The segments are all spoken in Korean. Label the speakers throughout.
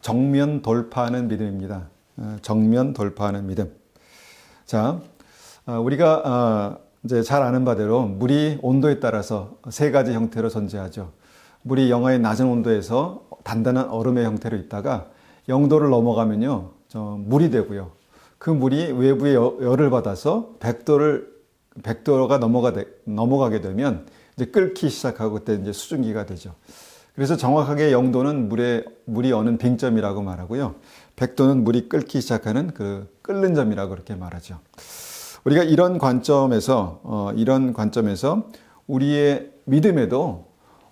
Speaker 1: 정면 돌파하는 믿음입니다. 정면 돌파하는 믿음. 자, 우리가 이제 잘 아는 바대로 물이 온도에 따라서 세 가지 형태로 존재하죠. 물이 영하의 낮은 온도에서 단단한 얼음의 형태로 있다가 0도를 넘어가면요, 물이 되고요. 그 물이 외부의 열을 받아서 100도가 넘어가게 되면 이제 끓기 시작하고 그때 이제 수증기가 되죠. 그래서 정확하게 0도는 물이 어는 빙점이라고 말하고요. 100도는 물이 끓기 시작하는 그 끓는 점이라고 그렇게 말하죠. 우리가 이런 관점에서 우리의 믿음에도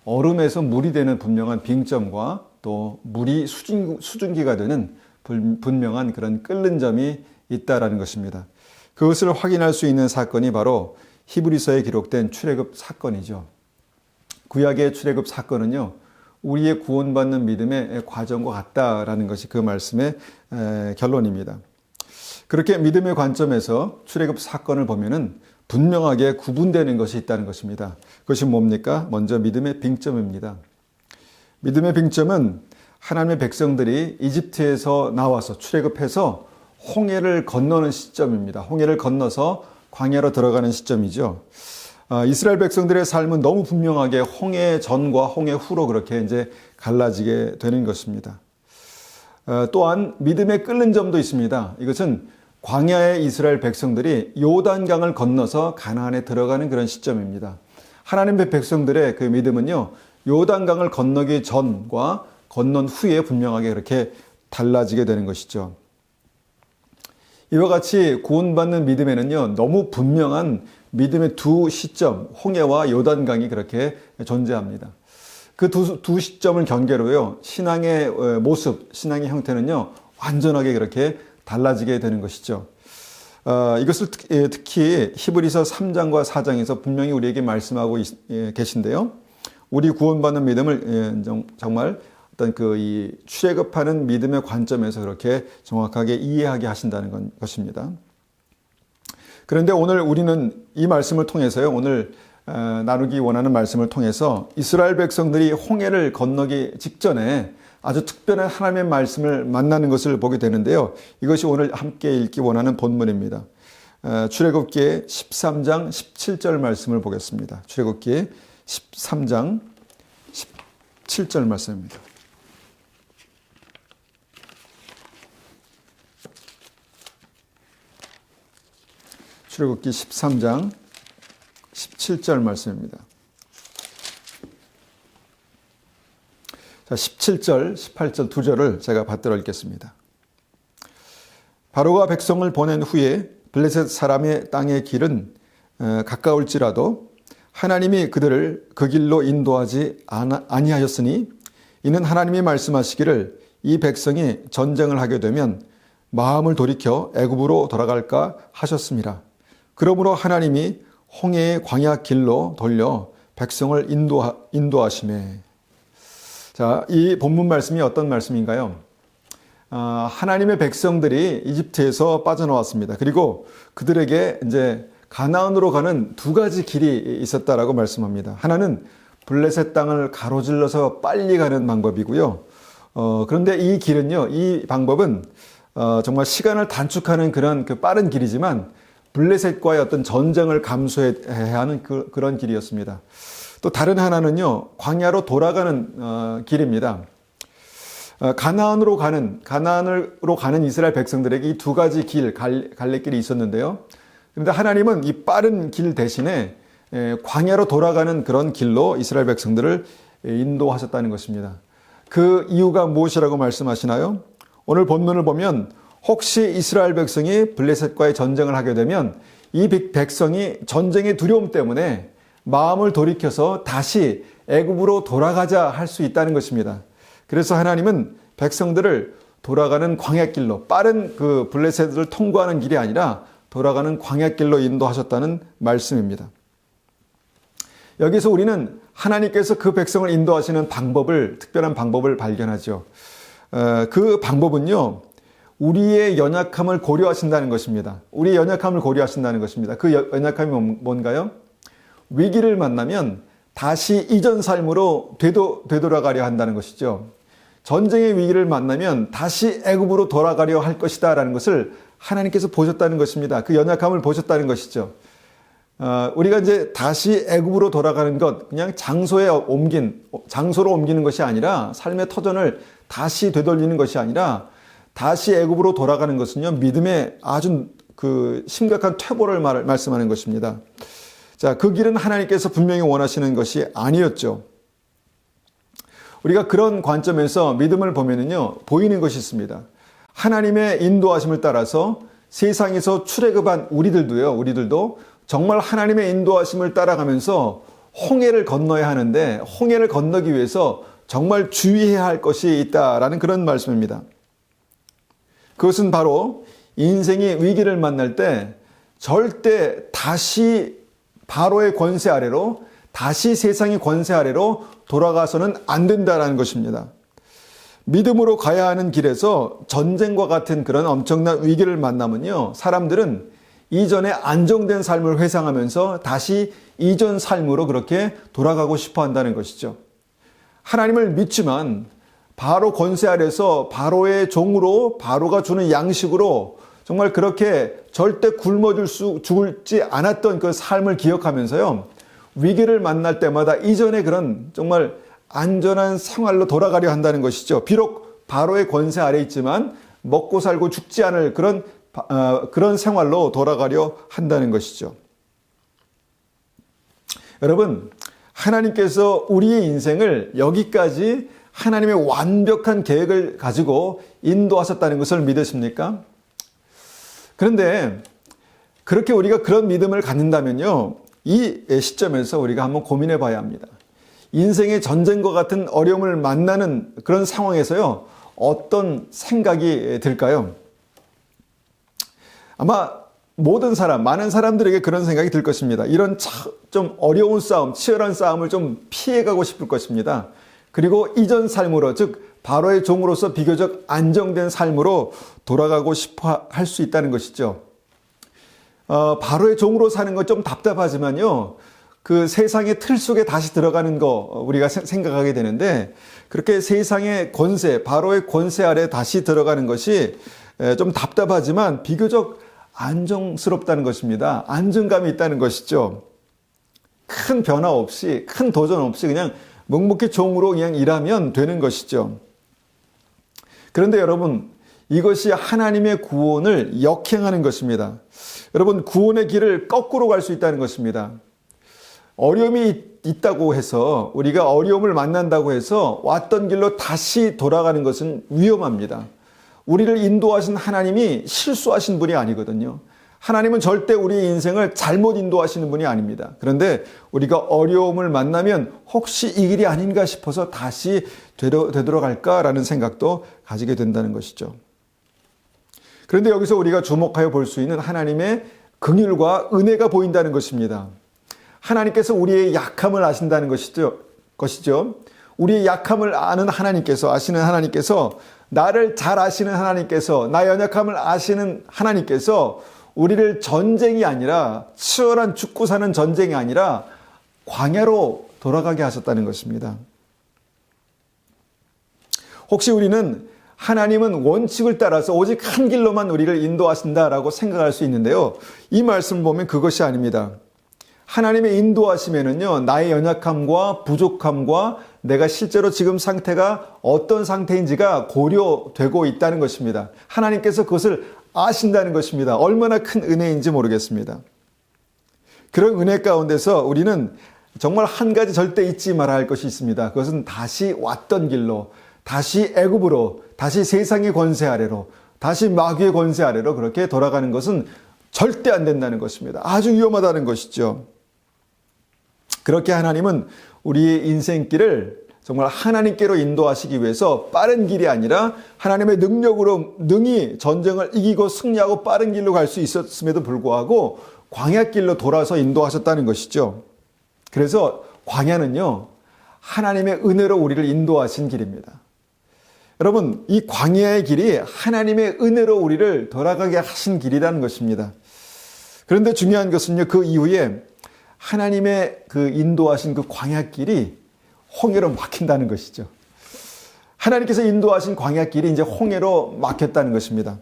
Speaker 1: 얼음에서 물이 되는 분명한 빙점과 또 물이 수증기가 되는 분명한 그런 끓는 점이 있다라는 것입니다. 그것을 확인할 수 있는 사건이 바로 히브리서에 기록된 출애굽 사건이죠. 구약의 출애굽 사건은요, 우리의 구원받는 믿음의 과정과 같다라는 것이 그 말씀의 결론입니다. 그렇게 믿음의 관점에서 출애굽 사건을 보면은 분명하게 구분되는 것이 있다는 것입니다. 그것이 뭡니까? 먼저 믿음의 빙점입니다. 믿음의 빙점은 하나님의 백성들이 이집트에서 나와서 출애굽해서 홍해를 건너는 시점입니다. 홍해를 건너서 광야로 들어가는 시점이죠. 이스라엘 백성들의 삶은 너무 분명하게 홍해 전과 홍해 후로 그렇게 이제 갈라지게 되는 것입니다. 또한 믿음의 끓는 점도 있습니다. 이것은 광야의 이스라엘 백성들이 요단강을 건너서 가나안에 들어가는 그런 시점입니다. 하나님의 백성들의 그 믿음은요, 요단강을 건너기 전과 건넌 후에 분명하게 그렇게 달라지게 되는 것이죠. 이와 같이 구원받는 믿음에는요, 너무 분명한 믿음의 두 시점, 홍해와 요단강이 그렇게 존재합니다. 그 두 시점을 경계로요, 신앙의 모습, 신앙의 형태는요, 완전하게 그렇게 달라지게 되는 것이죠. 이것을 특히 히브리서 3장과 4장에서 분명히 우리에게 말씀하고 계신데요. 우리 구원받는 믿음을 정말 어떤 이 출애굽하는 믿음의 관점에서 그렇게 정확하게 이해하게 하신다는 것입니다. 그런데 오늘 우리는 이 말씀을 통해서요, 오늘 나누기 원하는 말씀을 통해서 이스라엘 백성들이 홍해를 건너기 직전에 아주 특별한 하나님의 말씀을 만나는 것을 보게 되는데요. 이것이 오늘 함께 읽기 원하는 본문입니다. 출애굽기 13장 17절 말씀을 보겠습니다. 출애굽기 13장 17절 말씀입니다. 출애굽기 13장 17절 말씀입니다. 자, 17절, 18절 두 절을 제가 받들어 읽겠습니다. 바로가 백성을 보낸 후에 블레셋 사람의 땅의 길은 가까울지라도 하나님이 그들을 그 길로 인도하지 아니하였으니 이는 하나님이 말씀하시기를 이 백성이 전쟁을 하게 되면 마음을 돌이켜 애굽으로 돌아갈까 하셨습니다. 그러므로 하나님이 홍해의 광야 길로 돌려 백성을 인도하시매. 자, 이 본문 말씀이 어떤 말씀인가요? 하나님의 백성들이 이집트에서 빠져나왔습니다. 그리고 그들에게 이제 가나안으로 가는 두 가지 길이 있었다라고 말씀합니다. 하나는 블레셋 땅을 가로질러서 빨리 가는 방법이고요. 그런데 이 길은요, 이 방법은 정말 시간을 단축하는 그런 빠른 길이지만 블레셋과의 어떤 전쟁을 감수해야 하는 그런 길이었습니다. 또 다른 하나는요, 광야로 돌아가는 길입니다. 가나안으로 가는 이스라엘 백성들에게 이 두 가지 갈래길이 있었는데요. 그런데 하나님은 이 빠른 길 대신에 광야로 돌아가는 그런 길로 이스라엘 백성들을 인도하셨다는 것입니다. 그 이유가 무엇이라고 말씀하시나요? 오늘 본문을 보면 혹시 이스라엘 백성이 블레셋과의 전쟁을 하게 되면 이 백성이 전쟁의 두려움 때문에 마음을 돌이켜서 다시 애굽으로 돌아가자 할 수 있다는 것입니다. 그래서 하나님은 백성들을 돌아가는 광야길로, 빠른 그 블레셋을 통과하는 길이 아니라 돌아가는 광야길로 인도하셨다는 말씀입니다. 여기서 우리는 하나님께서 그 백성을 인도하시는 특별한 방법을 발견하죠. 그 방법은요, 우리의 연약함을 고려하신다는 것입니다. 우리의 연약함을 고려하신다는 것입니다. 그 연약함이 뭔가요? 위기를 만나면 다시 이전 삶으로 되돌아가려 한다는 것이죠. 전쟁의 위기를 만나면 다시 애굽으로 돌아가려 할 것이다 라는 것을 하나님께서 보셨다는 것입니다. 그 연약함을 보셨다는 것이죠. 우리가 이제 다시 애굽으로 돌아가는 것, 그냥 장소로 옮기는 것이 아니라, 삶의 터전을 다시 되돌리는 것이 아니라, 다시 애굽으로 돌아가는 것은요, 믿음의 아주 그 심각한 퇴보를 말씀하는 것입니다. 자, 그 길은 하나님께서 분명히 원하시는 것이 아니었죠. 우리가 그런 관점에서 믿음을 보면은요, 보이는 것이 있습니다. 하나님의 인도하심을 따라서 세상에서 출애굽한 우리들도 정말 하나님의 인도하심을 따라가면서 홍해를 건너야 하는데, 홍해를 건너기 위해서 정말 주의해야 할 것이 있다라는 그런 말씀입니다. 그것은 바로 인생의 위기를 만날 때 절대 다시 바로의 권세 아래로, 다시 세상의 권세 아래로 돌아가서는 안 된다라는 것입니다. 믿음으로 가야 하는 길에서 전쟁과 같은 그런 엄청난 위기를 만나면요, 사람들은 이전에 안정된 삶을 회상하면서 다시 이전 삶으로 그렇게 돌아가고 싶어 한다는 것이죠. 하나님을 믿지만 바로 권세 아래서 바로의 종으로, 바로가 주는 양식으로 정말 그렇게 절대 죽지 않았던 그 삶을 기억하면서요, 위기를 만날 때마다 이전의 그런 정말 안전한 생활로 돌아가려 한다는 것이죠. 비록 바로의 권세 아래 있지만 먹고 살고 죽지 않을 그런 생활로 돌아가려 한다는 것이죠. 여러분, 하나님께서 우리의 인생을 여기까지 하나님의 완벽한 계획을 가지고 인도하셨다는 것을 믿으십니까? 그런데 그렇게 우리가 그런 믿음을 갖는다면요, 이 시점에서 우리가 한번 고민해 봐야 합니다. 인생의 전쟁과 같은 어려움을 만나는 그런 상황에서요, 어떤 생각이 들까요? 아마 많은 사람들에게 그런 생각이 들 것입니다. 이런 좀 어려운 싸움, 치열한 싸움을 좀 피해가고 싶을 것입니다. 그리고 이전 삶으로, 즉 바로의 종으로서 비교적 안정된 삶으로 돌아가고 싶어 할 수 있다는 것이죠. 바로의 종으로 사는 건 좀 답답하지만요, 그 세상의 틀 속에 다시 들어가는 거 우리가 생각하게 되는데, 그렇게 세상의 권세, 바로의 권세 아래 다시 들어가는 것이 좀 답답하지만 비교적 안정스럽다는 것입니다. 안정감이 있다는 것이죠. 큰 변화 없이, 큰 도전 없이 그냥 묵묵히 종으로 그냥 일하면 되는 것이죠. 그런데 여러분, 이것이 하나님의 구원을 역행하는 것입니다. 여러분, 구원의 길을 거꾸로 갈 수 있다는 것입니다. 어려움이 있다고 해서, 우리가 어려움을 만난다고 해서 왔던 길로 다시 돌아가는 것은 위험합니다. 우리를 인도하신 하나님이 실수하신 분이 아니거든요. 하나님은 절대 우리의 인생을 잘못 인도하시는 분이 아닙니다. 그런데 우리가 어려움을 만나면 혹시 이 길이 아닌가 싶어서 다시 되돌아갈까라는 생각도 가지게 된다는 것이죠. 그런데 여기서 우리가 주목하여 볼 수 있는 하나님의 긍휼과 은혜가 보인다는 것입니다. 하나님께서 우리의 약함을 아신다는 것이죠. 우리의 약함을 아시는 하나님께서, 나를 잘 아시는 하나님께서, 나의 연약함을 아시는 하나님께서 우리를 전쟁이 아니라, 치열한 죽고 사는 전쟁이 아니라 광야로 돌아가게 하셨다는 것입니다. 혹시 우리는 하나님은 원칙을 따라서 오직 한 길로만 우리를 인도하신다라고 생각할 수 있는데요, 이 말씀을 보면 그것이 아닙니다. 하나님의 인도하심에는요, 나의 연약함과 부족함과 내가 실제로 지금 상태가 어떤 상태인지가 고려되고 있다는 것입니다. 하나님께서 그것을 아신다는 것입니다. 얼마나 큰 은혜인지 모르겠습니다. 그런 은혜 가운데서 우리는 정말 한 가지 절대 잊지 말아야 할 것이 있습니다. 그것은 다시 왔던 길로, 다시 애굽으로, 다시 세상의 권세 아래로, 다시 마귀의 권세 아래로 그렇게 돌아가는 것은 절대 안 된다는 것입니다. 아주 위험하다는 것이죠. 그렇게 하나님은 우리의 인생길을 정말 하나님께로 인도하시기 위해서 빠른 길이 아니라 하나님의 능력으로 능히 전쟁을 이기고 승리하고 빠른 길로 갈 수 있었음에도 불구하고 광야길로 돌아서 인도하셨다는 것이죠. 그래서 광야는요, 하나님의 은혜로 우리를 인도하신 길입니다. 여러분, 이 광야의 길이 하나님의 은혜로 우리를 돌아가게 하신 길이라는 것입니다. 그런데 중요한 것은요, 그 이후에 하나님의 그 인도하신 그 광야길이 홍해로 막힌다는 것이죠. 하나님께서 인도하신 광야길이 이제 홍해로 막혔다는 것입니다.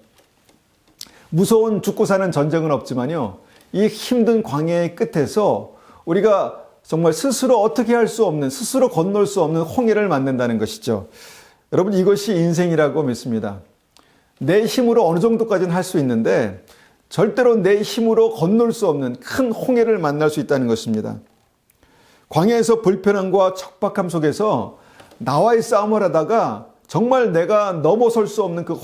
Speaker 1: 무서운 죽고 사는 전쟁은 없지만요, 이 힘든 광야의 끝에서 우리가 정말 스스로 어떻게 할 수 없는, 스스로 건널 수 없는 홍해를 만난다는 것이죠. 여러분, 이것이 인생이라고 믿습니다. 내 힘으로 어느 정도까지는 할 수 있는데 절대로 내 힘으로 건널 수 없는 큰 홍해를 만날 수 있다는 것입니다. 광야에서 불편함과 척박함 속에서 나와의 싸움을 하다가 정말 내가 넘어설 수 없는 그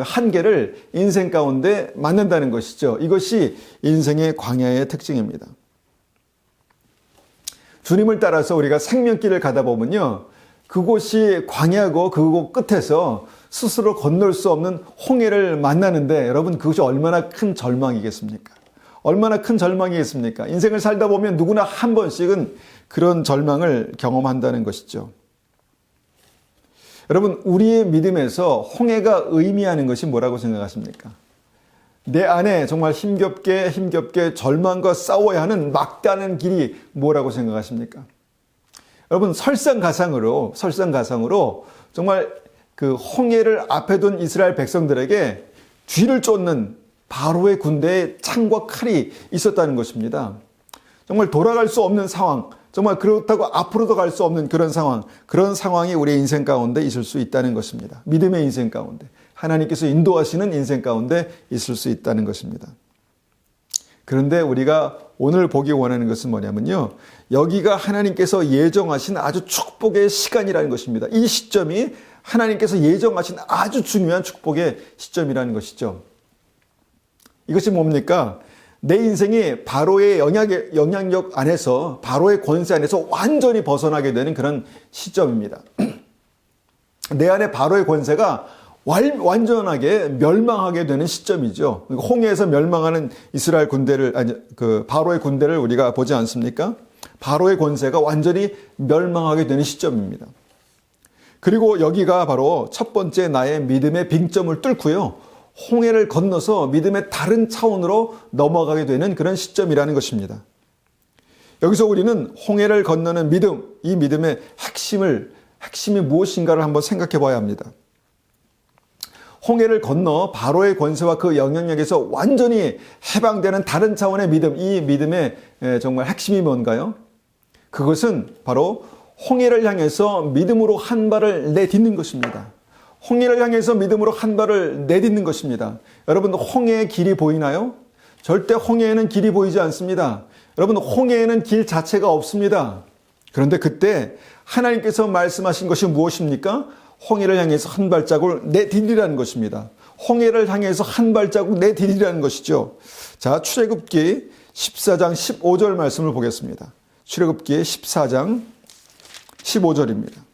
Speaker 1: 한계를 인생 가운데 만난다는 것이죠. 이것이 인생의 광야의 특징입니다. 주님을 따라서 우리가 생명길을 가다 보면요, 그곳이 광야고 그곳 끝에서 스스로 건널 수 없는 홍해를 만나는데, 여러분, 그것이 얼마나 큰 절망이겠습니까? 얼마나 큰 절망이겠습니까? 인생을 살다 보면 누구나 한 번씩은 그런 절망을 경험한다는 것이죠. 여러분, 우리의 믿음에서 홍해가 의미하는 것이 뭐라고 생각하십니까? 내 안에 정말 힘겹게 절망과 싸워야 하는 막다른 길이 뭐라고 생각하십니까? 여러분, 설상가상으로 정말 그 홍해를 앞에 둔 이스라엘 백성들에게 쥐를 쫓는 바로의 군대에 창과 칼이 있었다는 것입니다. 정말 돌아갈 수 없는 상황, 정말 그렇다고 앞으로도 갈 수 없는 그런 상황이 우리의 인생 가운데 있을 수 있다는 것입니다. 믿음의 인생 가운데, 하나님께서 인도하시는 인생 가운데 있을 수 있다는 것입니다. 그런데 우리가 오늘 보기 원하는 것은 뭐냐면요, 여기가 하나님께서 예정하신 아주 축복의 시간이라는 것입니다. 이 시점이 하나님께서 예정하신 아주 중요한 축복의 시점이라는 것이죠. 이것이 뭡니까? 내 인생이 바로의 영향력 안에서, 바로의 권세 안에서 완전히 벗어나게 되는 그런 시점입니다. 내 안에 바로의 권세가 완전하게 멸망하게 되는 시점이죠. 홍해에서 멸망하는 이스라엘 군대를, 바로의 군대를 우리가 보지 않습니까? 바로의 권세가 완전히 멸망하게 되는 시점입니다. 그리고 여기가 바로 첫 번째 나의 믿음의 빙점을 뚫고요, 홍해를 건너서 믿음의 다른 차원으로 넘어가게 되는 그런 시점이라는 것입니다. 여기서 우리는 홍해를 건너는 믿음, 이 믿음의 핵심이 무엇인가를 한번 생각해 봐야 합니다. 홍해를 건너 바로의 권세와 그 영향력에서 완전히 해방되는 다른 차원의 믿음, 이 믿음의 정말 핵심이 뭔가요? 그것은 바로 홍해를 향해서 믿음으로 한 발을 내딛는 것입니다. 홍해를 향해서 믿음으로 한 발을 내딛는 것입니다. 여러분, 홍해의 길이 보이나요? 절대 홍해에는 길이 보이지 않습니다. 여러분, 홍해에는 길 자체가 없습니다. 그런데 그때 하나님께서 말씀하신 것이 무엇입니까? 홍해를 향해서 한 발자국을 내디디라는 것입니다. 홍해를 향해서 한 발자국 내디디라는 것이죠. 자, 출애굽기 14장 15절 말씀을 보겠습니다. 출애굽기 14장 15절입니다.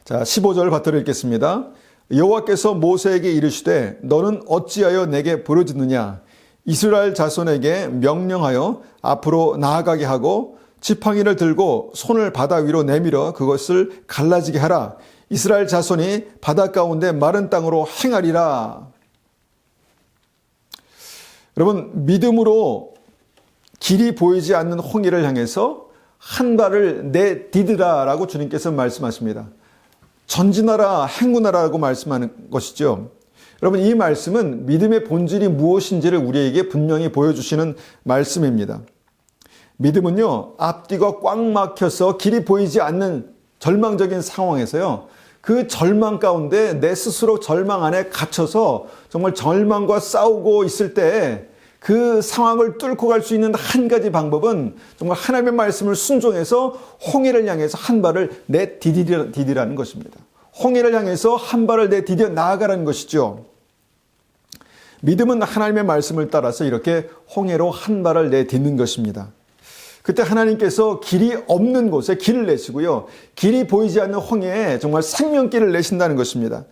Speaker 1: 자, 15절 받들어 읽겠습니다. 여호와께서 모세에게 이르시되 너는 어찌하여 내게 부르짖느냐? 이스라엘 자손에게 명령하여 앞으로 나아가게 하고 지팡이를 들고 손을 바다 위로 내밀어 그것을 갈라지게 하라. 이스라엘 자손이 바다 가운데 마른 땅으로 행하리라. 여러분, 믿음으로 길이 보이지 않는 홍해를 향해서 한 발을 내디드라라고 주님께서 말씀하십니다. 전진하라, 행군하라고 말씀하는 것이죠. 여러분, 이 말씀은 믿음의 본질이 무엇인지를 우리에게 분명히 보여주시는 말씀입니다. 믿음은요, 앞뒤가 꽉 막혀서 길이 보이지 않는 절망적인 상황에서요, 그 절망 가운데 내 스스로 절망 안에 갇혀서 정말 절망과 싸우고 있을 때 그 상황을 뚫고 갈 수 있는 한 가지 방법은 정말 하나님의 말씀을 순종해서 홍해를 향해서 한 발을 내디디라는 것입니다. 홍해를 향해서 한 발을 내디뎌 나아가라는 것이죠. 믿음은 하나님의 말씀을 따라서 이렇게 홍해로 한 발을 내딛는 것입니다. 그때 하나님께서 길이 없는 곳에 길을 내시고요, 길이 보이지 않는 홍해에 정말 생명길을 내신다는 것입니다.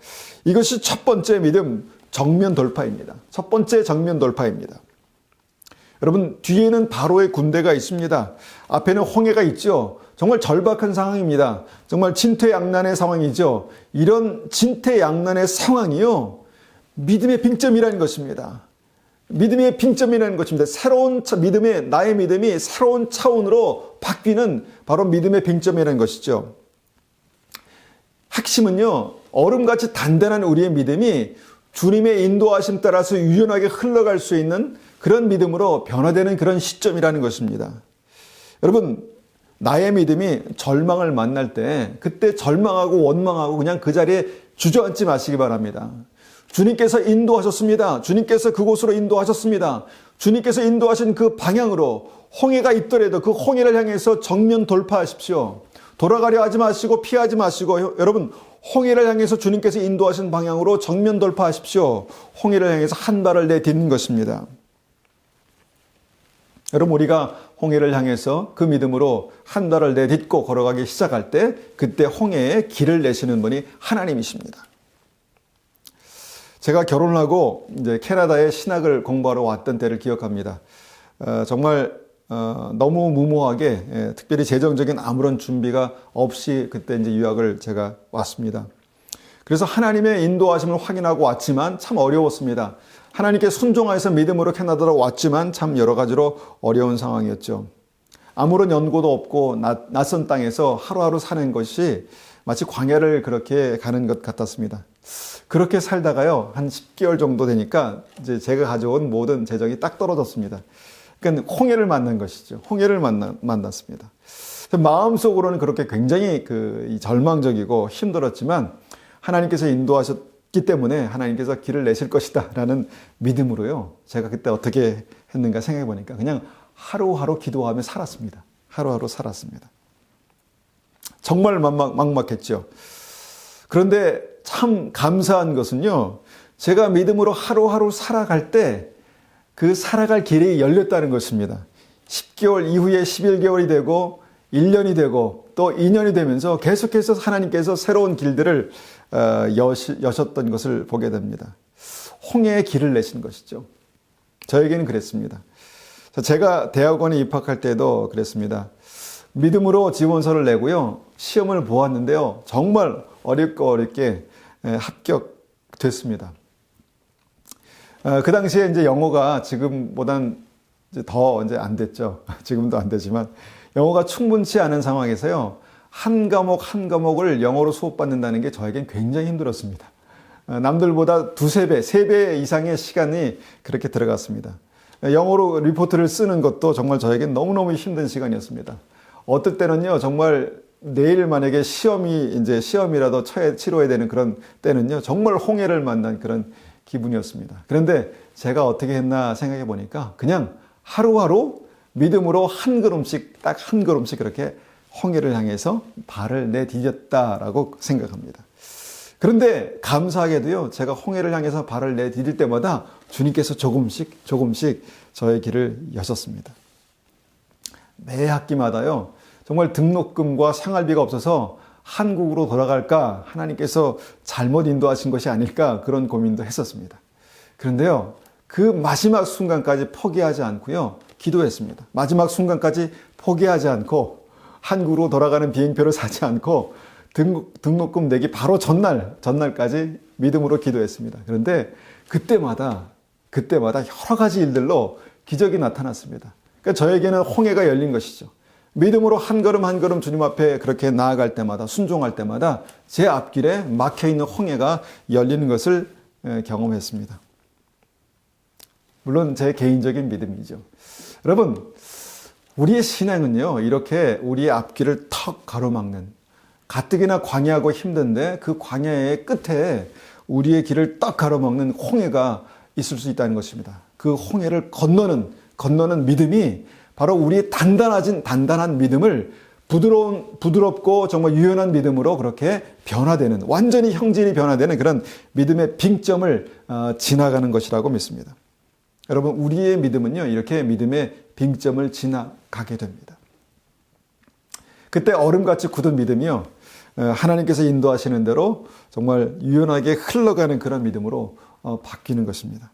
Speaker 1: 이것이 첫 번째 믿음 정면 돌파입니다. 첫 번째 정면 돌파입니다. 여러분, 뒤에는 바로의 군대가 있습니다. 앞에는 홍해가 있죠. 정말 절박한 상황입니다. 정말 진퇴양난의 상황이죠. 이런 진퇴양난의 상황이요, 믿음의 빙점이라는 것입니다. 믿음의 빙점이라는 것입니다. 나의 믿음이 새로운 차원으로 바뀌는 바로 믿음의 빙점이라는 것이죠. 핵심은요, 얼음같이 단단한 우리의 믿음이 주님의 인도하심 따라서 유연하게 흘러갈 수 있는 그런 믿음으로 변화되는 그런 시점이라는 것입니다. 여러분, 나의 믿음이 절망을 만날 때 그때 절망하고 원망하고 그냥 그 자리에 주저앉지 마시기 바랍니다. 주님께서 인도하셨습니다. 주님께서 그곳으로 인도하셨습니다. 주님께서 인도하신 그 방향으로 홍해가 있더라도 그 홍해를 향해서 정면 돌파하십시오. 돌아가려 하지 마시고 피하지 마시고 여러분, 홍해를 향해서 주님께서 인도하신 방향으로 정면 돌파하십시오. 홍해를 향해서 한 발을 내딛는 것입니다. 여러분, 우리가 홍해를 향해서 그 믿음으로 한 발을 내딛고 걸어가기 시작할 때 그때 홍해에 길을 내시는 분이 하나님이십니다. 제가 결혼하고 이제 캐나다에 신학을 공부하러 왔던 때를 기억합니다. 정말 너무 무모하게 특별히 재정적인 아무런 준비가 없이 그때 이제 유학을 제가 왔습니다. 그래서 하나님의 인도하심을 확인하고 왔지만 참 어려웠습니다. 하나님께 순종하여서 믿음으로 캐나다로 왔지만 참 여러 가지로 어려운 상황이었죠. 아무런 연고도 없고 낯선 땅에서 하루하루 사는 것이 마치 광야를 그렇게 가는 것 같았습니다. 그렇게 살다가요, 한 10개월 정도 되니까 이제 제가 가져온 모든 재정이 딱 떨어졌습니다. 그러니까 홍해를 만난 것이죠. 홍해를 만났습니다. 마음속으로는 그렇게 굉장히 절망적이고 힘들었지만 하나님께서 인도하셨기 때문에 하나님께서 길을 내실 것이다 라는 믿음으로요, 제가 그때 어떻게 했는가 생각해 보니까 그냥 하루하루 기도하며 살았습니다. 하루하루 살았습니다. 정말 막막했죠. 그런데 참 감사한 것은요, 제가 믿음으로 하루하루 살아갈 때 그 살아갈 길이 열렸다는 것입니다. 10개월 이후에 11개월이 되고 1년이 되고 또 2년이 되면서 계속해서 하나님께서 새로운 길들을 여셨던 것을 보게 됩니다. 홍해의 길을 내신 것이죠. 저에게는 그랬습니다. 제가 대학원에 입학할 때도 그랬습니다. 믿음으로 지원서를 내고요, 시험을 보았는데요, 정말 어렵게 합격됐습니다. 그 당시에 이제 영어가 지금보단 이제 더 이제 안 됐죠. 지금도 안 되지만 영어가 충분치 않은 상황에서요, 한 과목을 영어로 수업받는다는 게 저에겐 굉장히 힘들었습니다. 남들보다 2~3배, 3배 이상의 시간이 그렇게 들어갔습니다. 영어로 리포트를 쓰는 것도 정말 저에겐 너무너무 힘든 시간이었습니다. 어떨 때는요, 정말 내일 만약에 시험이라도 치러야 되는 그런 때는요, 정말 홍해를 만난 그런 기분이었습니다. 그런데 제가 어떻게 했나 생각해 보니까 그냥 하루하루 믿음으로 한 걸음씩, 딱 한 걸음씩 그렇게 홍해를 향해서 발을 내디뎠다라고 생각합니다. 그런데 감사하게도요, 제가 홍해를 향해서 발을 내디딜 때마다 주님께서 조금씩 저의 길을 여셨습니다. 매 학기마다요, 정말 등록금과 생활비가 없어서 한국으로 돌아갈까, 하나님께서 잘못 인도하신 것이 아닐까, 그런 고민도 했었습니다. 그런데요, 그 마지막 순간까지 포기하지 않고요, 기도했습니다. 마지막 순간까지 포기하지 않고 한국으로 돌아가는 비행표를 사지 않고 등록금 내기 바로 전날까지 믿음으로 기도했습니다. 그런데 그때마다 여러 가지 일들로 기적이 나타났습니다. 그러니까 저에게는 홍해가 열린 것이죠. 믿음으로 한 걸음 한 걸음 주님 앞에 그렇게 나아갈 때마다, 순종할 때마다 제 앞길에 막혀있는 홍해가 열리는 것을 경험했습니다. 물론 제 개인적인 믿음이죠. 여러분, 우리의 신앙은요, 이렇게 우리의 앞길을 턱 가로막는, 가뜩이나 광야하고 힘든데 그 광야의 끝에 우리의 길을 딱 가로막는 홍해가 있을 수 있다는 것입니다. 그 홍해를 건너는 믿음이 바로 우리의 단단한 믿음을 부드럽고 정말 유연한 믿음으로 그렇게 변화되는, 완전히 형질이 변화되는 그런 믿음의 빙점을 지나가는 것이라고 믿습니다. 여러분, 우리의 믿음은요, 이렇게 믿음의 빙점을 지나가게 됩니다. 그때 얼음같이 굳은 믿음이요, 하나님께서 인도하시는 대로 정말 유연하게 흘러가는 그런 믿음으로 바뀌는 것입니다.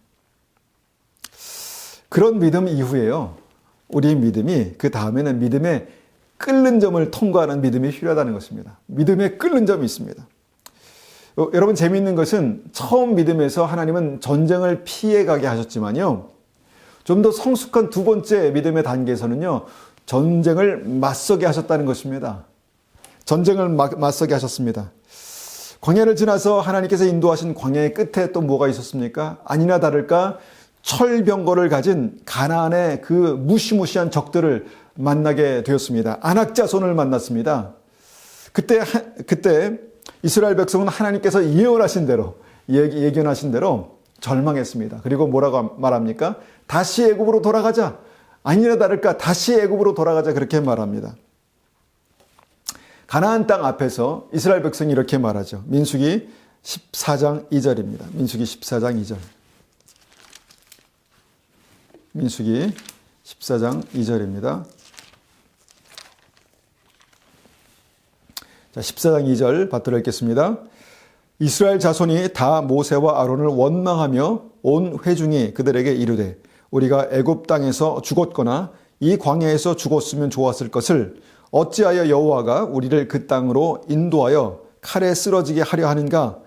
Speaker 1: 그런 믿음 이후에요, 우리의 믿음이 그 다음에는 믿음의 끓는 점을 통과하는 믿음이 필요하다는 것입니다. 믿음의 끓는 점이 있습니다. 여러분, 재미있는 것은 처음 믿음에서 하나님은 전쟁을 피해가게 하셨지만요, 좀 더 성숙한 두 번째 믿음의 단계에서는요, 전쟁을 맞서게 하셨다는 것입니다. 전쟁을 맞서게 하셨습니다. 광야를 지나서 하나님께서 인도하신 광야의 끝에 또 뭐가 있었습니까? 아니나 다를까 철병거를 가진 가나안의 그 무시무시한 적들을 만나게 되었습니다. 안악자손을 만났습니다. 그때 이스라엘 백성은 하나님께서 예견하신 대로 절망했습니다. 그리고 뭐라고 말합니까? 다시 애굽으로 돌아가자. 아니나 다를까 다시 애굽으로 돌아가자 그렇게 말합니다. 가나안 땅 앞에서 이스라엘 백성이 이렇게 말하죠. 민수기 14장 2절입니다. 민수기 14장 2절. 민수기 14장 2절입니다. 자, 14장 2절 받들어 읽겠습니다. 이스라엘 자손이 다 모세와 아론을 원망하며 온 회중이 그들에게 이르되 우리가 애굽 땅에서 죽었거나 이 광야에서 죽었으면 좋았을 것을 어찌하여 여호와가 우리를 그 땅으로 인도하여 칼에 쓰러지게 하려 하는가?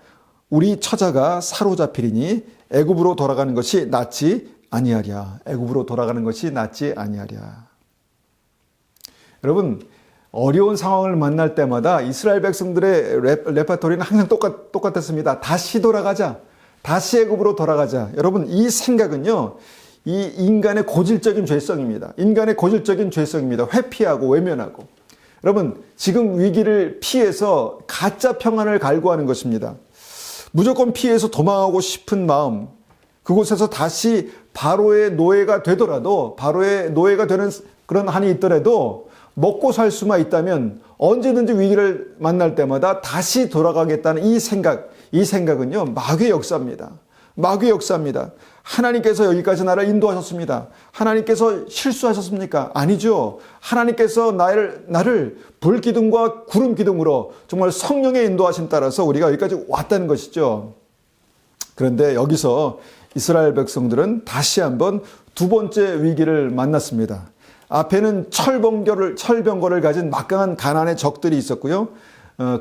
Speaker 1: 우리 처자가 사로잡히리니 애굽으로 돌아가는 것이 낫지 아니하랴. 애굽으로 돌아가는 것이 낫지 아니하랴. 여러분, 어려운 상황을 만날 때마다 이스라엘 백성들의 레퍼토리는 항상 똑같았습니다. 다시 돌아가자. 다시 애굽으로 돌아가자. 여러분, 이 생각은요, 이 인간의 고질적인 죄성입니다. 인간의 고질적인 죄성입니다. 회피하고 외면하고. 여러분, 지금 위기를 피해서 가짜 평안을 갈구하는 것입니다. 무조건 피해서 도망하고 싶은 마음, 그곳에서 다시 바로의 노예가 되더라도, 바로의 노예가 되는 그런 한이 있더라도 먹고 살 수만 있다면 언제든지 위기를 만날 때마다 다시 돌아가겠다는 이 생각은요, 마귀의 역사입니다. 마귀의 역사입니다. 하나님께서 여기까지 나를 인도하셨습니다. 하나님께서 실수하셨습니까? 아니죠. 하나님께서 나를 불기둥과 구름 기둥으로 정말 성령의 인도하심 따라서 우리가 여기까지 왔다는 것이죠. 그런데 여기서 이스라엘 백성들은 다시 한번 두 번째 위기를 만났습니다. 앞에는 철병거를 가진 막강한 가나안의 적들이 있었고요.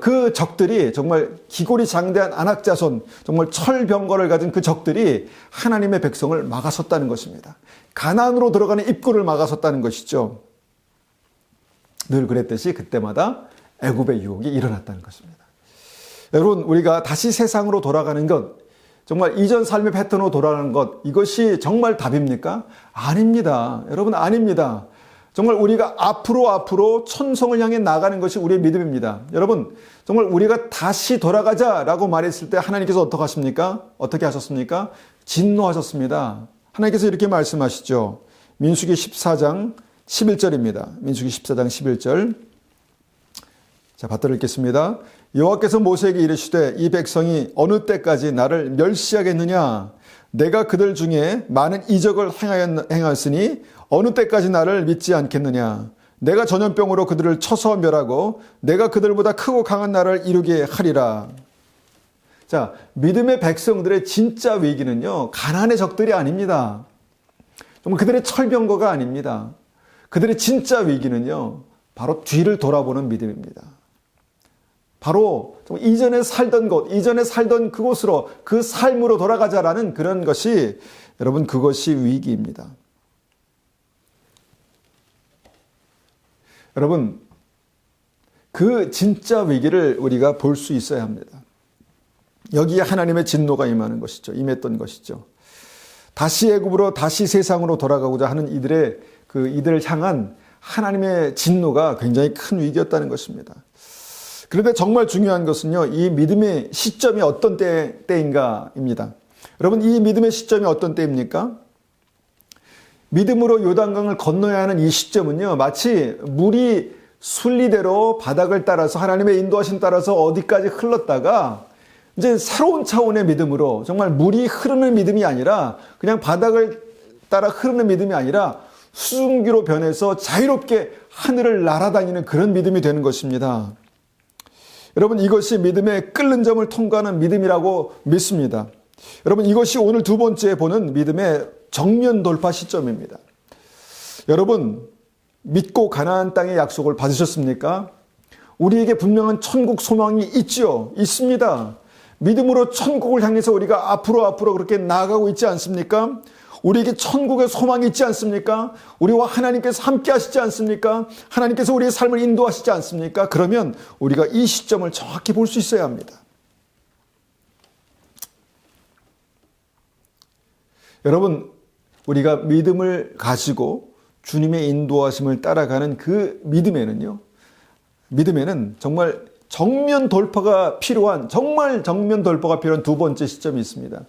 Speaker 1: 그 적들이 정말 기골이 장대한 안악자손, 정말 철병거를 가진 그 적들이 하나님의 백성을 막아섰다는 것입니다. 가나안으로 들어가는 입구를 막아섰다는 것이죠. 늘 그랬듯이 그때마다 애굽의 유혹이 일어났다는 것입니다. 여러분, 우리가 다시 세상으로 돌아가는 것, 정말 이전 삶의 패턴으로 돌아가는 것, 이것이 정말 답입니까? 아닙니다. 여러분, 아닙니다. 정말 우리가 앞으로 천성을 향해 나가는 것이 우리의 믿음입니다. 여러분, 정말 우리가 다시 돌아가자라고 말했을 때 하나님께서 어떻게 하십니까? 어떻게 하셨습니까? 진노하셨습니다. 하나님께서 이렇게 말씀하시죠. 민수기 14장 11절입니다. 민수기 14장 11절. 자, 받들어 읽겠습니다. 여호와께서 모세에게 이르시되 이 백성이 어느 때까지 나를 멸시하겠느냐? 내가 그들 중에 많은 이적을 행하였으니 어느 때까지 나를 믿지 않겠느냐? 내가 전염병으로 그들을 쳐서 멸하고 내가 그들보다 크고 강한 나라를 이루게 하리라. 자, 믿음의 백성들의 진짜 위기는요, 가나안의 적들이 아닙니다. 정말 그들의 철병거가 아닙니다. 그들의 진짜 위기는요, 바로 뒤를 돌아보는 믿음입니다. 바로 이전에 살던 곳, 이전에 살던 그곳으로, 그 삶으로 돌아가자라는 그런 것이, 여러분, 그것이 위기입니다. 여러분, 그 진짜 위기를 우리가 볼 수 있어야 합니다. 여기에 하나님의 진노가 임했던 것이죠. 다시 애굽으로, 다시 세상으로 돌아가고자 하는 이들을 향한 하나님의 진노가 굉장히 큰 위기였다는 것입니다. 그런데 정말 중요한 것은요, 이 믿음의 시점이 어떤 때인가입니다. 여러분, 이 믿음의 시점이 어떤 때입니까? 믿음으로 요단강을 건너야 하는 이 시점은요, 마치 물이 순리대로 바닥을 따라서 하나님의 인도하심 따라서 어디까지 흘렀다가 이제 새로운 차원의 믿음으로, 정말 물이 흐르는 믿음이 아니라 그냥 바닥을 따라 흐르는 믿음이 아니라 수증기로 변해서 자유롭게 하늘을 날아다니는 그런 믿음이 되는 것입니다. 여러분, 이것이 믿음의 끓는 점을 통과하는 믿음이라고 믿습니다. 여러분, 이것이 오늘 두 번째 보는 믿음의 정면 돌파 시점입니다. 여러분, 믿고 가나안 땅의 약속을 받으셨습니까? 우리에게 분명한 천국 소망이 있죠. 있습니다. 믿음으로 천국을 향해서 우리가 앞으로 그렇게 나아가고 있지 않습니까? 우리에게 천국의 소망이 있지 않습니까? 우리와 하나님께서 함께 하시지 않습니까? 하나님께서 우리의 삶을 인도하시지 않습니까? 그러면 우리가 이 시점을 정확히 볼 수 있어야 합니다. 여러분, 우리가 믿음을 가지고 주님의 인도하심을 따라가는 그 믿음에는 정말 정면 돌파가 필요한 두 번째 시점이 있습니다.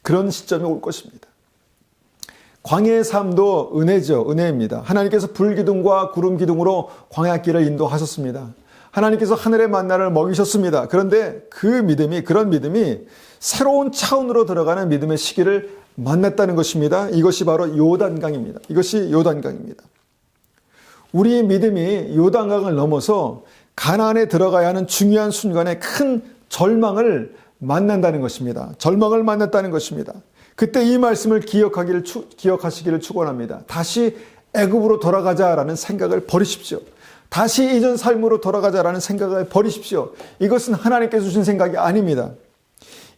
Speaker 1: 그런 시점이 올 것입니다. 광야의 삶도 은혜입니다. 하나님께서 불기둥과 구름기둥으로 광야길을 인도하셨습니다. 하나님께서 하늘의 만나를 먹이셨습니다. 그런데 그런 믿음이 새로운 차원으로 들어가는 믿음의 시기를 만났다는 것입니다. 이것이 바로 요단강입니다. 우리의 믿음이 요단강을 넘어서 가나안에 들어가야 하는 중요한 순간에 큰 절망을 만났다는 것입니다. 그때 이 말씀을 기억하시기를 축원합니다. 다시 애굽으로 돌아가자라는 생각을 버리십시오. 다시 이전 삶으로 돌아가자라는 생각을 버리십시오. 이것은 하나님께서 주신 생각이 아닙니다.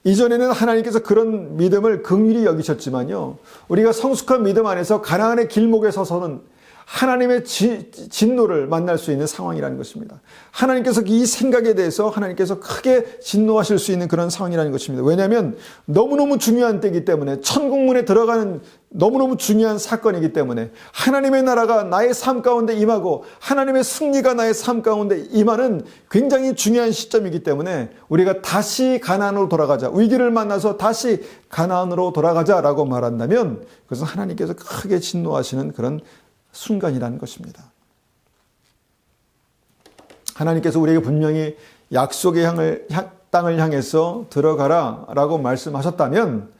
Speaker 1: 이전에는 하나님께서 그런 믿음을 긍휼히 여기셨지만요, 우리가 성숙한 믿음 안에서 가나안의 길목에 서서는 하나님의 진노를 만날 수 있는 상황이라는 것입니다. 하나님께서 이 생각에 대해서 하나님께서 크게 진노하실 수 있는 그런 상황이라는 것입니다. 왜냐하면 너무너무 중요한 때이기 때문에, 천국문에 들어가는 너무너무 중요한 사건이기 때문에, 하나님의 나라가 나의 삶 가운데 임하고 하나님의 승리가 나의 삶 가운데 임하는 굉장히 중요한 시점이기 때문에 우리가 다시 가나안으로 돌아가자, 위기를 만나서 다시 가나안으로 돌아가자라고 말한다면 그것은 하나님께서 크게 진노하시는 그런 순간이라는 것입니다. 하나님께서 우리에게 분명히 약속의 땅을 향해서 들어가라 라고 말씀하셨다면,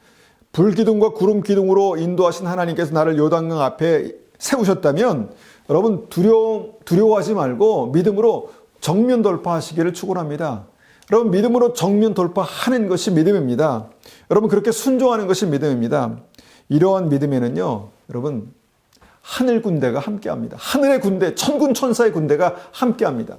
Speaker 1: 불기둥과 구름기둥으로 인도하신 하나님께서 나를 요단강 앞에 세우셨다면, 여러분 두려워하지 말고 믿음으로 정면 돌파하시기를 축원합니다. 여러분, 믿음으로 정면 돌파하는 것이 믿음입니다. 여러분, 그렇게 순종하는 것이 믿음입니다. 이러한 믿음에는요, 여러분, 하늘 군대가 함께합니다. 하늘의 군대, 천군 천사의 군대가 함께합니다.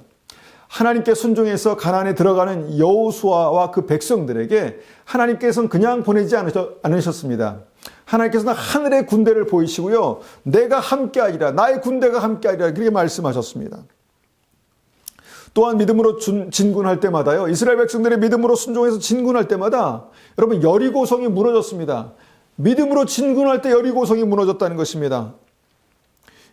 Speaker 1: 하나님께 순종해서 가나안에 들어가는 여호수아와 그 백성들에게 하나님께서는 그냥 보내지 않으셨습니다. 하나님께서는 하늘의 군대를 보이시고요, 내가 함께하리라, 나의 군대가 함께하리라, 그렇게 말씀하셨습니다. 또한 믿음으로 진군할 때마다요, 이스라엘 백성들의 믿음으로 순종해서 진군할 때마다 여러분, 여리고성이 무너졌습니다. 믿음으로 진군할 때 여리고성이 무너졌다는 것입니다.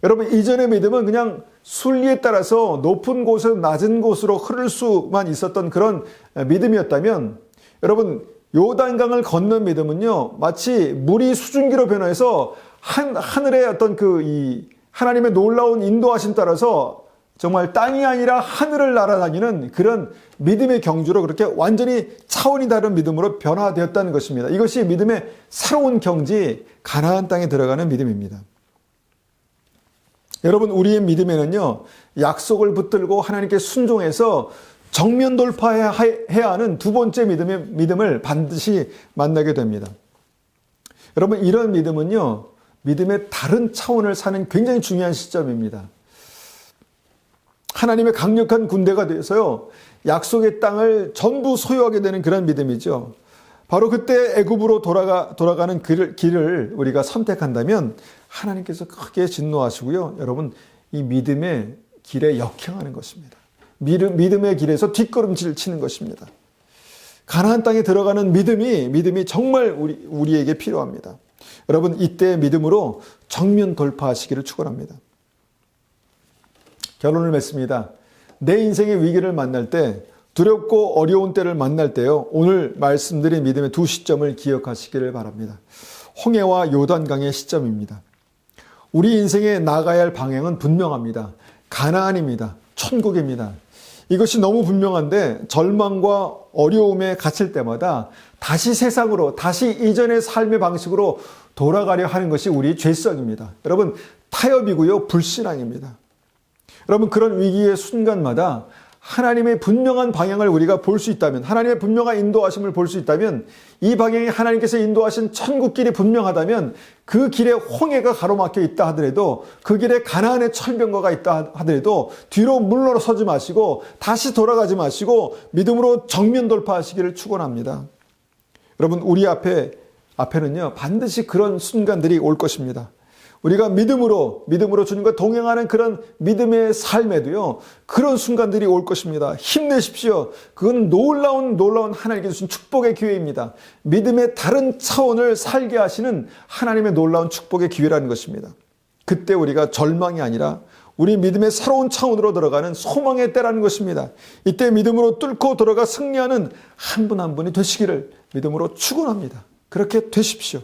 Speaker 1: 여러분, 이전의 믿음은 그냥 순리에 따라서 높은 곳에서 낮은 곳으로 흐를 수만 있었던 그런 믿음이었다면, 여러분, 요단강을 건넌 믿음은요, 마치 물이 수증기로 변화해서 하늘의 어떤 하나님의 놀라운 인도하심 따라서 정말 땅이 아니라 하늘을 날아다니는 그런 믿음의 경주로 그렇게 완전히 차원이 다른 믿음으로 변화되었다는 것입니다. 이것이 믿음의 새로운 경지, 가나안 땅에 들어가는 믿음입니다. 여러분, 우리의 믿음에는요, 약속을 붙들고 하나님께 순종해서 정면 돌파해야 하는 두 번째 믿음을 반드시 만나게 됩니다. 여러분, 이런 믿음은요, 믿음의 다른 차원을 사는 굉장히 중요한 시점입니다. 하나님의 강력한 군대가 돼서요, 약속의 땅을 전부 소유하게 되는 그런 믿음이죠. 바로 그때 애굽으로 돌아가는 길을 우리가 선택한다면 하나님께서 크게 진노하시고요, 여러분, 이 믿음의 길에 역행하는 것입니다. 믿음의 길에서 뒷걸음질 치는 것입니다. 가나안 땅에 들어가는 믿음이 정말 우리에게 필요합니다. 여러분, 이때 믿음으로 정면 돌파하시기를 축원합니다. 결론을 맺습니다. 내 인생의 위기를 만날 때, 두렵고 어려운 때를 만날 때요, 오늘 말씀드린 믿음의 두 시점을 기억하시기를 바랍니다. 홍해와 요단강의 시점입니다. 우리 인생에 나가야 할 방향은 분명합니다. 가나안입니다. 천국입니다. 이것이 너무 분명한데 절망과 어려움에 갇힐 때마다 다시 세상으로, 다시 이전의 삶의 방식으로 돌아가려 하는 것이 우리의 죄성입니다. 여러분, 타협이고요, 불신앙입니다. 여러분, 그런 위기의 순간마다 하나님의 분명한 방향을 우리가 볼 수 있다면, 하나님의 분명한 인도하심을 볼 수 있다면, 이 방향이 하나님께서 인도하신 천국길이 분명하다면, 그 길에 홍해가 가로막혀 있다 하더라도, 그 길에 가나안의 철병거가 있다 하더라도 뒤로 물러서지 마시고 다시 돌아가지 마시고 믿음으로 정면 돌파하시기를 축원합니다. 여러분, 우리 앞에는요, 반드시 그런 순간들이 올 것입니다. 우리가 믿음으로 주님과 동행하는 그런 믿음의 삶에도요, 그런 순간들이 올 것입니다. 힘내십시오. 그건 놀라운 하나님께 주신 축복의 기회입니다. 믿음의 다른 차원을 살게 하시는 하나님의 놀라운 축복의 기회라는 것입니다. 그때 우리가 절망이 아니라 우리 믿음의 새로운 차원으로 들어가는 소망의 때라는 것입니다. 이때 믿음으로 뚫고 들어가 승리하는 한 분 한 분이 되시기를 믿음으로 축원합니다. 그렇게 되십시오.